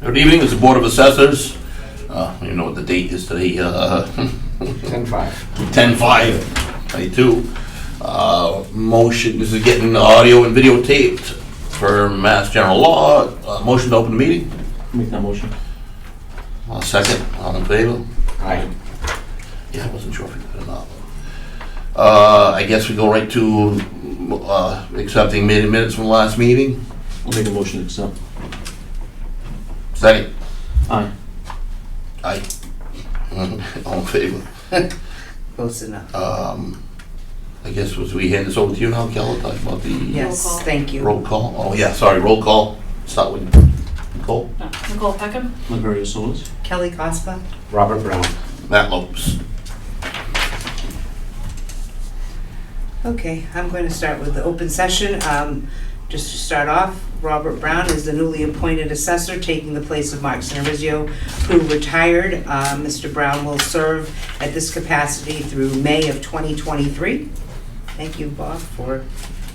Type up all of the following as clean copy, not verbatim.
Good evening, this is the Board of Assessors. You know what the date is today, 10-5. 10/5/22. Motion, this is getting audio and video taped for Mass General Law. Motion to open the meeting. Make that motion. Second, all in favor? Aye. Yeah, I wasn't sure if you did or not. I guess we go right to accepting minutes from the last meeting. I'll make a motion to accept. Second. Aye. Aye. All in favor? Close enough. I guess was we hand this over to you now, Kelly, talk about the Yes, Roll call. thank you. roll call. Oh yeah, sorry, roll call. Start with Nicole. Nicole Peckham. Liberia Solis. Kelly Cospa? Robert Brown. Matt Lopes. Okay, I'm going to start with the open session. Just to start off, Robert Brown is the newly appointed assessor, taking the place of Mark Cinerizio, who retired. Mr. Brown will serve at this capacity through May of 2023. Thank you, Bob, for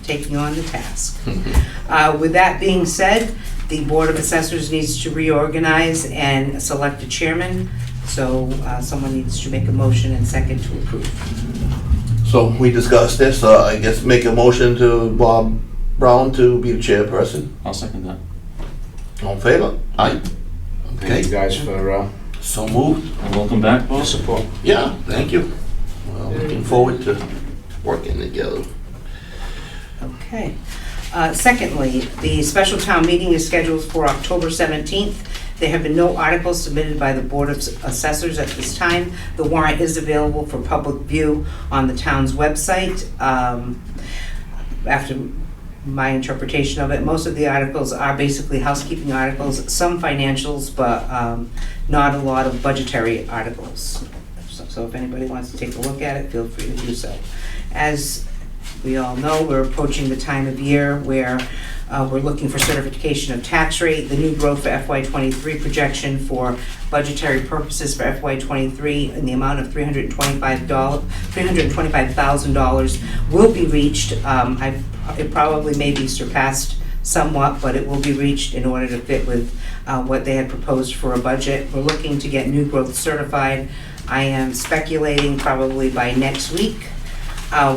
taking on the task. With that being said, the Board of Assessors needs to reorganize and select a chairman. So someone needs to make a motion and second to approve. So we discussed this. I guess make a motion to Bob Brown to be the chairperson. I'll second that. All in favor? Aye. Thank you Okay. guys for So moved. And welcome back, your boss. support. Yeah, thank you. Well, looking forward to working together. Okay. Secondly, the special town meeting is scheduled for October 17th. There have been no articles submitted by the Board of Assessors at this time. The warrant is available for public view on the town's website. After my interpretation of it, most of the articles are basically housekeeping articles, some financials, but not a lot of budgetary articles. So if anybody wants to take a look at it, feel free to do so. As we all know, we're approaching the time of year where we're looking for certification of tax rate, the new growth for FY23 projection for budgetary purposes for FY23 in the amount of $325,000 will be reached. It probably may be surpassed somewhat, but it will be reached in order to fit with what they had proposed for a budget. We're looking to get new growth certified. I am speculating probably by next week.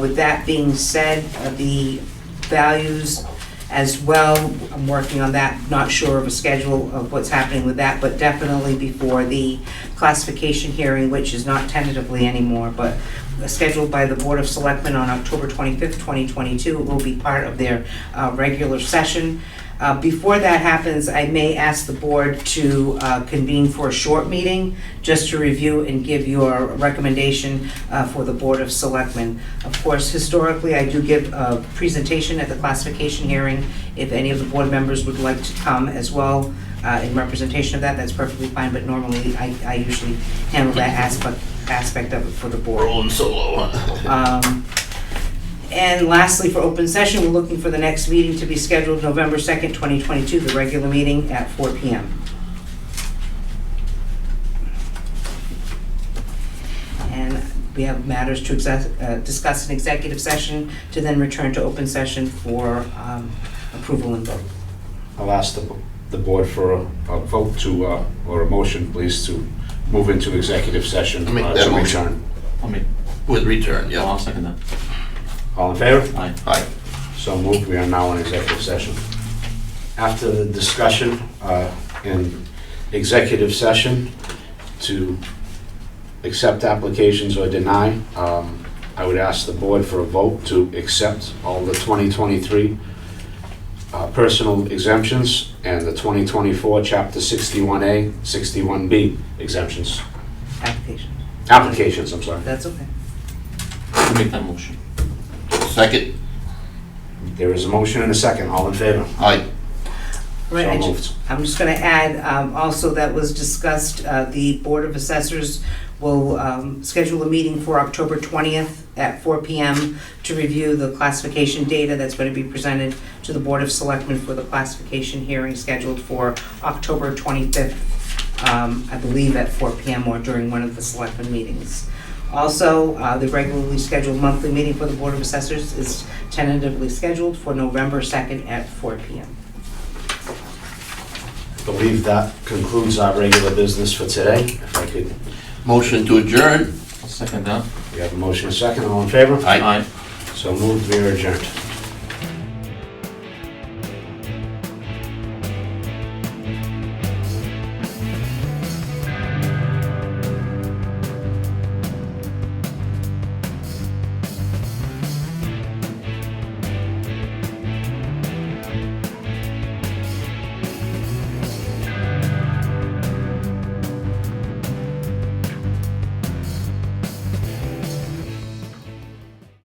With that being said, the values as well, I'm working on that, not sure of a schedule of what's happening with that, but definitely before the classification hearing, which is not tentatively anymore, but scheduled by the Board of Selectmen on October 25th, 2022. It will be part of their regular session. Before that happens, I may ask the board to convene for a short meeting, just to review and give your recommendation for the Board of Selectmen. Of course, historically, I do give a presentation at the classification hearing. If any of the board members would like to come as well in representation of that, that's perfectly fine, but normally I usually handle that aspect of it for the board. Rolling solo. And lastly, for open session, we're looking for the next meeting to be scheduled November 2nd, 2022, the regular meeting at 4 p.m. And we have matters to discuss in executive session to then return to open session for approval and vote. I'll ask the board for a vote to, or a motion, please, to move into executive session I'll make that to motion. return. I'll make. With return, yeah. I'll second that. All in favor? Aye. Aye. So moved. We are now in executive session. After the discussion in executive session to accept applications or deny, I would ask the board for a vote to accept all the 2023 personal exemptions and the 2024 Chapter 61A, 61B exemptions. Applications, I'm sorry. That's okay. I'll make that motion. Second. There is a motion and a second. All in favor? Aye. Right, So moved. I'm just going to add, also that was discussed, the Board of Assessors will schedule a meeting for October 20th at 4 p.m. to review the classification data that's going to be presented to the Board of Selectmen for the classification hearing scheduled for October 25th, I believe at 4 p.m. or during one of the Selectmen meetings. Also, the regularly scheduled monthly meeting for the Board of Assessors is tentatively scheduled for November 2nd at 4 p.m. believe that concludes our regular business for today. If I could, Motion to adjourn. I'll second that. we have a motion, a second, all in favor? Aye. Aye. So moved, we are adjourned.